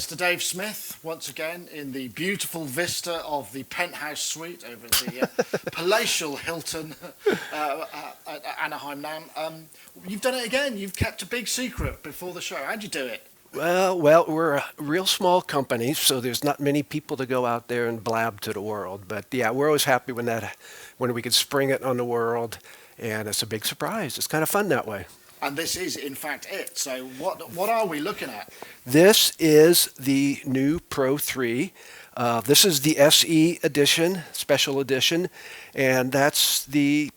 Mr. Dave Smith, once again in the beautiful vista of the penthouse suite over at the palatial Hilton at Anaheim NAMM. You've done it again. You've kept a big secret before the show. How'd you do it? Well, we're a real small company, so there's not many people to go out there and blab to the world. But yeah, we're always happy when we can spring it on the world, and it's a big surprise. It's kind of fun that way. And this is, in fact, it. So what are we looking at? This is the new Pro 3. This is the SE edition, special edition, and that's the,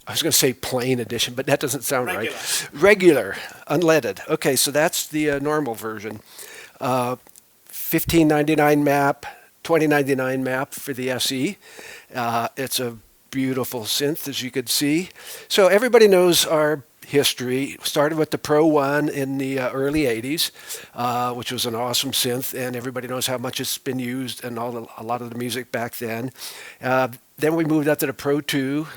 I was going to say plain edition, but that doesn't sound right. Regular, unleaded. Okay, so that's the normal version. $15.99 map, $20.99 map for the SE. It's a beautiful synth, as you could see. So everybody knows our history. Started with the Pro 1 in the early 80s, which was an awesome synth, and everybody knows how much it's been used and a lot of the music back then. Then we moved up to the Pro 2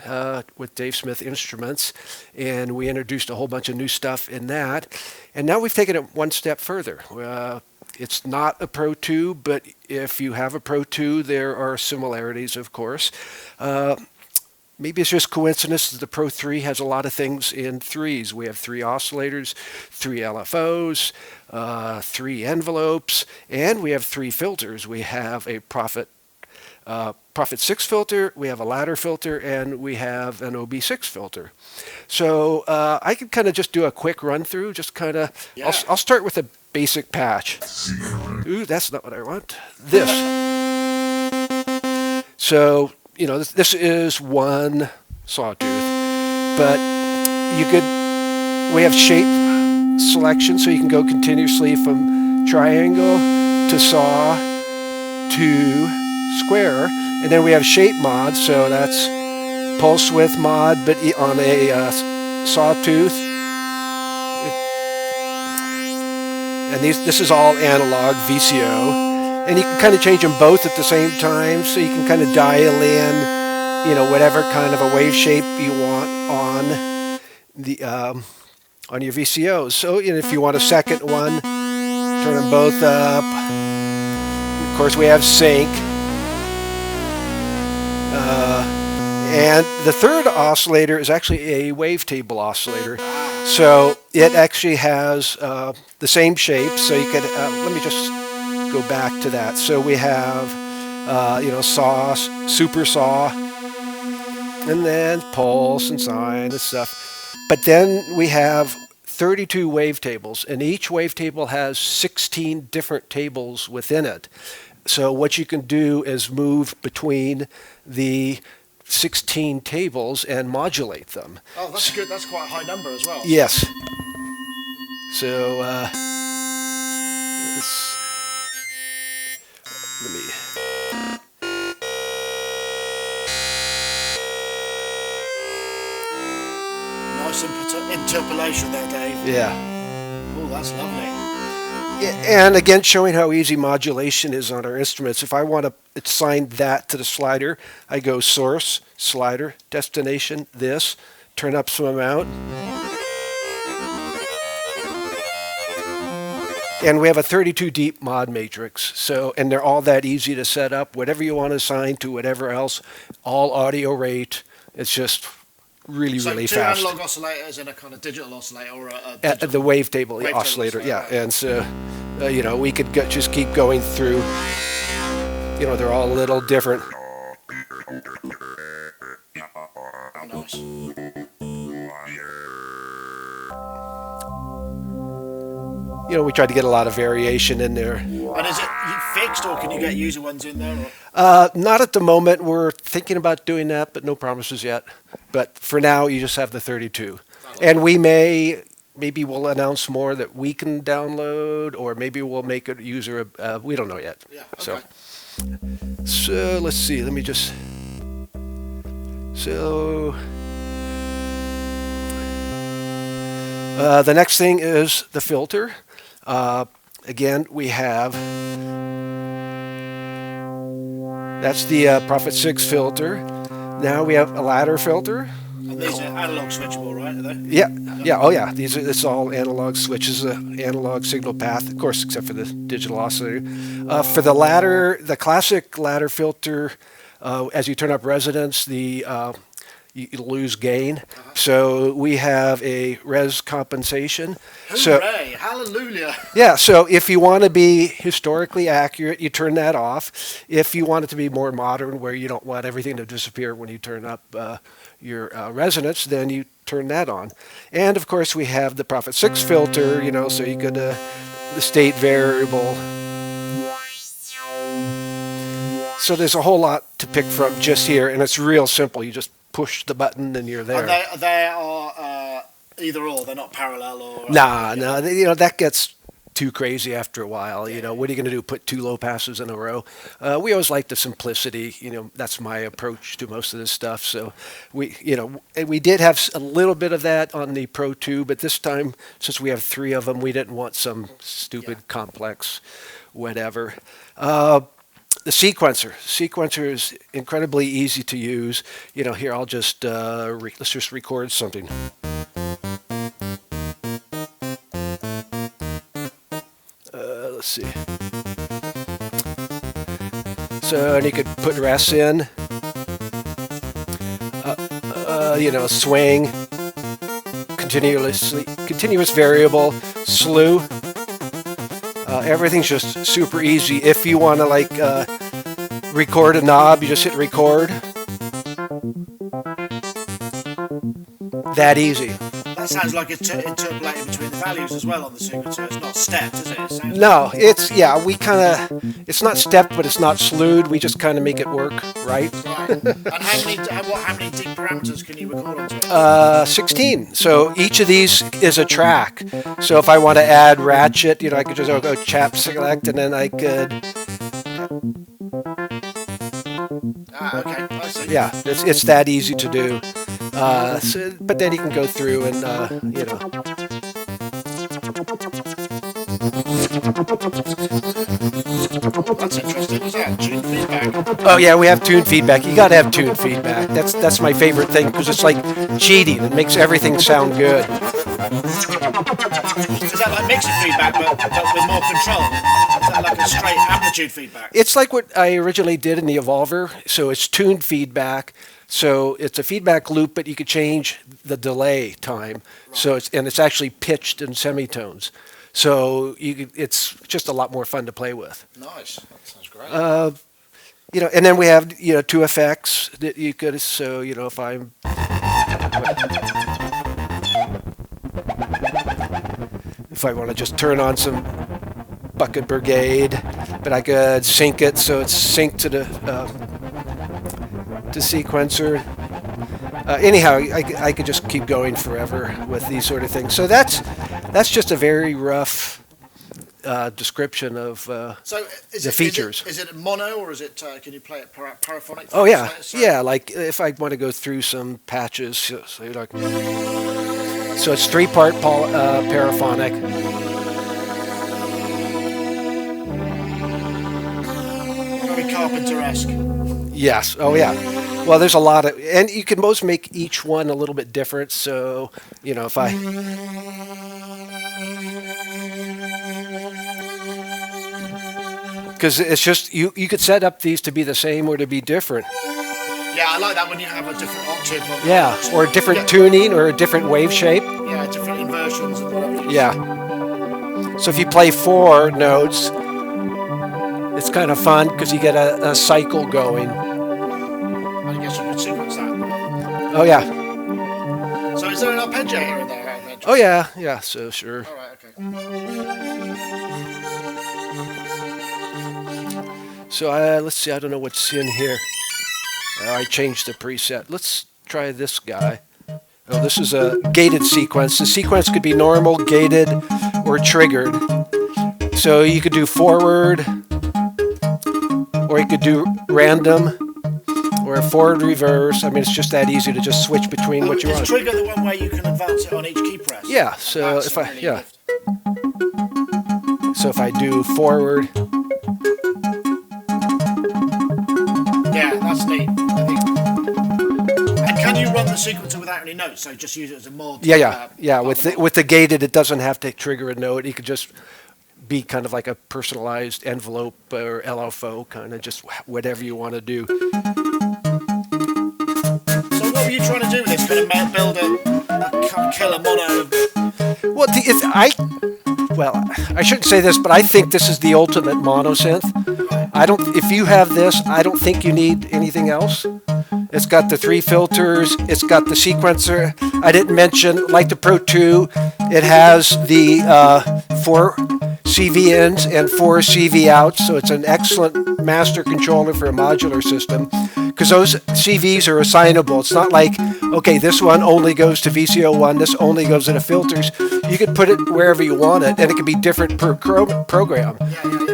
with Dave Smith Instruments, and we introduced a whole bunch of new stuff in that. And now we've taken it one step further. It's not a Pro 2, but if you have a Pro 2, there are similarities, of course. Maybe it's just coincidence that the Pro 3 has a lot of things in threes. We have 3 oscillators, 3 LFOs, 3 envelopes, and we have 3 filters. We have a Prophet 6 filter, we have a ladder filter, and we have an OB6 filter. So I can kind of just do a quick run through, just kind of, yeah. I'll start with a basic patch. Ooh, that's not what I want. This. So, you know, this is one sawtooth, but we have shape selection, so you can go continuously from triangle to saw to square, and then we have shape mod, so that's pulse width mod, but on a sawtooth. And this is all analog VCO. And you can kind of change them both at the same time, so you can kind of dial in, you know, whatever kind of a wave shape you want on your VCOs. So, you know, if you want a second one, turn them both up. Of course, we have sync. And the third oscillator is actually a wavetable oscillator. So it actually has the same shape. So you could, let me just go back to that. So we have, you know, saw, super saw, and then pulse and sine and stuff. But then we have 32 wavetables, and each wavetable has 16 different tables within it. So what you can do is move between the 16 tables and modulate them. Oh, that's good. That's quite a high number as well. Yes. So let me. Nice interpolation there, Dave. Yeah. Oh, that's lovely. Yeah, and again, showing how easy modulation is on our instruments. If I want to assign that to the slider, I go source, slider, destination, this, turn up some amount. And we have a 32 deep mod matrix, so, and they're all that easy to set up. Whatever you want to assign to whatever else, all audio rate. It's just really fast. So 2 analog oscillators and a kind of digital oscillator, or a the wavetable oscillator, yeah. And so, you know, we could just keep going through. You know, they're all a little different. Nice. You know, we tried to get a lot of variation in there. And is it fixed, or can you get user ones in there? Not at the moment. We're thinking about doing that, but no promises yet. But for now, you just have the 32. And we maybe we'll announce more that we can download, or maybe we'll make a user, we don't know yet. Yeah, okay. So let's see, let me just, the next thing is the filter. Again, we have, that's the Prophet 6 filter. Now we have a ladder filter. And These are analog switchable, right? Are they? Yeah, yeah, oh yeah. It's all analog switches, analog signal path, of course, except for the digital oscillator. For the ladder, the classic ladder filter, as you turn up resonance, you lose gain. So we have a res compensation. Hooray! Hallelujah! Yeah, so if you want to be historically accurate, you turn that off. If you want it to be more modern, where you don't want everything to disappear when you turn up your resonance, then you turn that on. And of course, we have the Prophet 6 filter, so you could the state variable. So there's a whole lot to pick from just here, and it's real simple. You just push the button and you're there. And they are either or. They're not parallel or. Nah, that gets too crazy after a while. What are you going to do? Put two low passes in a row? We always like the simplicity. That's my approach to most of this stuff. So we did have a little bit of that on the Pro 2, but this time, since we have three of them, we didn't want some stupid complex whatever. The sequencer is incredibly easy to use. Here I'll just let's just record something. Let's see. So, and you could put rests in. Swing, continuous variable, slew. Everything's just super easy. If you want to record a knob, you just hit record. That easy. That sounds like it's interpolating between the values as well on the sequencer. It's not stepped, is it? No, it's not stepped, but it's not slewed. We just kind of make it work, right? Right. And how many deep parameters can you record onto it? 16. So each of these is a track. So if I want to add ratchet, I could just go chap select, and then I could. Okay. I see. Yeah, it's that easy to do. But then you can go through and That's interesting. What's that? Tune feedback? Oh yeah, we have tune feedback. You got to have tune feedback. That's my favorite thing because it's like cheating. It makes everything sound good. Is that like mixer feedback, but with more control? Is that like a straight amplitude feedback? It's like what I originally did in the Evolver. So it's tuned feedback. So it's a feedback loop, but you could change the delay time. Right. So it's actually pitched in semitones. So it's just a lot more fun to play with. Nice. That sounds great. And then we have two effects that you could. So if I'm if I want to just turn on some Bucket Brigade, but I could sync it so it's synced to the sequencer. Anyhow, I could just keep going forever with these sort of things. So that's just a very rough description of the features. Is it mono or is it? Can you play it paraphonic? Oh yeah, yeah. Like if I want to go through some patches, so it's 3-part paraphonic. Very Carpenter-esque. Yes. Oh yeah. Well, there's a lot of, and you can most make each one a little bit different. So, if I, because it's just you could set up these to be the same or to be different. Yeah, I like that when you have a different octave. Yeah, or a different tuning or a different wave shape. Yeah, different inversions and whatever. Yeah. So if you play 4 notes, it's kind of fun because you get a cycle going. I guess you could sequence that. Oh yeah. So is there an arpeggiator in there? Oh yeah. So sure. All right. Okay. So let's see. I don't know what's in here. I changed the preset. Let's try this guy. Oh, this is a gated sequence. The sequence could be normal, gated, or triggered. So you could do forward, or you could do random, or a forward reverse. I mean, it's just that easy to just switch between what you want. Is trigger the one where you can advance it on each key press? Yeah. So if So if I do forward. Yeah, that's neat. And can you run the sequencer without any notes, so just use it as a mod. Yeah. part of the mod. With the gated, it doesn't have to trigger a note. You could just be kind of like a personalized envelope or LFO, kind of just whatever you want to do. So what were you trying to do with this? Kind of build a killer mono? Well, I shouldn't say this, but I think this is the ultimate mono synth. If you have this, I don't think you need anything else. It's got the 3 filters. It's got the sequencer. I didn't mention, like the Pro 2, it has the 4 CV ins and 4 CV outs, so it's an excellent master controller for a modular system, because those CVs are assignable. It's not like, okay, this one only goes to VCO1, this only goes into filters. You could put it wherever you want it, and it can be different per program.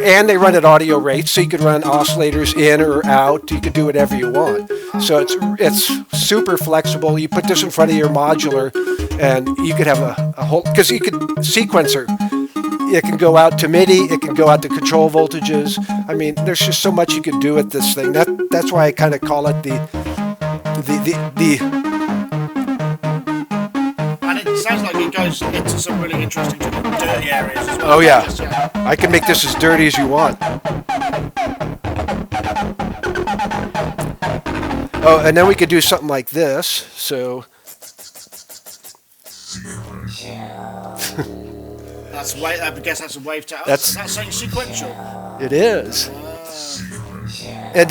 And they run at audio rates, so you could run oscillators in or out. You could do whatever you want. So it's super flexible. You put this in front of your modular, and you could have a whole, because you could sequencer. It can go out to MIDI. It can go out to control voltages. I mean, there's just so much you can do with this thing. That's why I kind of call it the. And it sounds like it goes into some really interesting dirty areas as well. Oh yeah, I can make this as dirty as you want. Oh, and then we could do something like this. So. That's wave. I guess that's a wave to. That's saying sequential. It is.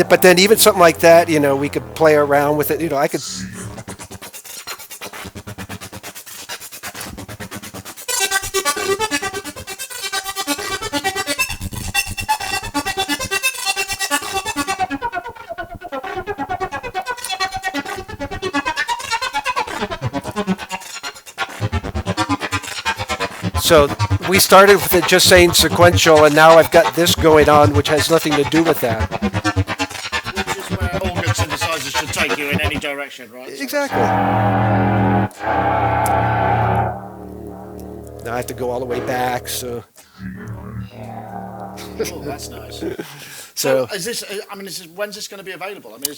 But then even something like that, we could play around with it. I could. So we started with it just saying sequential, and now I've got this going on, which has nothing to do with that. Which is where all good synthesizers should take you in any direction, right? Exactly. Now I have to go all the way back, so. Oh, that's nice. So is this? When's this going to be available? I mean, is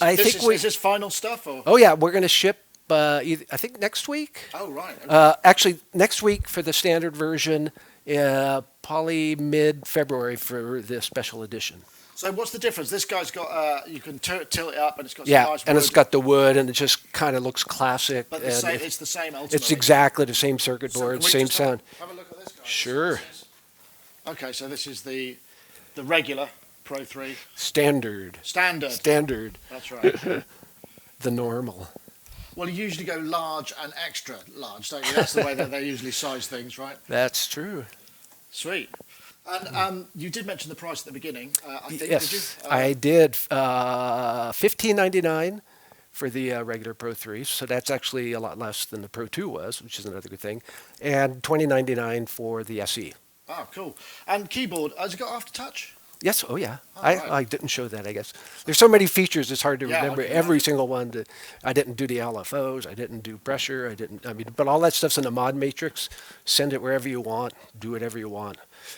this final stuff or? Oh yeah, we're going to ship. I think next week. Oh right. Okay. Actually, next week for the standard version, probably mid-February for the special edition. So what's the difference? This guy's got you can tilt it up, and it's got some nice and wood. it's got the wood, and it just kind of looks classic. But it's the same ultimately. It's exactly the same circuit board, So same sound. Have a look at this guy. Sure. Okay, so this is the regular Pro 3. Standard. That's right. The normal. Well, you usually go large and extra large, don't you? That's the way that they usually size things, right? That's true. Sweet. And you did mention the price at the beginning. I think. Yes, did you? I did. $15.99 for the regular Pro 3, so that's actually a lot less than the Pro 2 was, which is another good thing, and $20.99 for the SE. Oh, cool. And keyboard, has it got aftertouch? Yes. Oh, yeah. Right. I didn't show that, I guess. There's so many features, it's hard to Yeah, remember okay. every single one. I didn't do the LFOs. I didn't do pressure. But all that stuff's in the mod matrix. Send it wherever you want. Do whatever you want.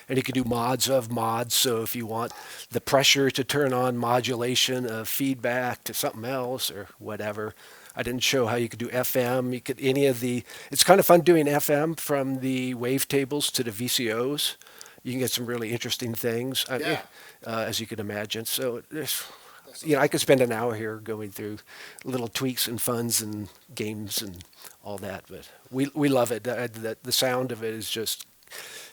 And you can do mods of mods. So if you want the pressure to turn on modulation of feedback to something else or whatever. I didn't show how you could do FM. You could it's kind of fun doing FM from the wavetables to the VCOs. You can get some really interesting things, as you can imagine. So I could spend an hour here going through little tweaks and funs and games and all that. But we love it. The sound of it is just,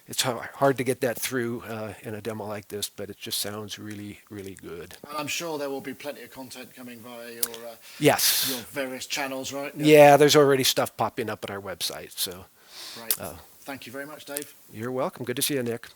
it's hard to get that through in a demo like this, but it just sounds really, really good. And I'm sure there will be plenty of content coming via your Yes. your various channels, right? Yeah, there's already stuff popping up at our website. So Great. Thank you very much, Dave. you're welcome. Good to see you, Nick.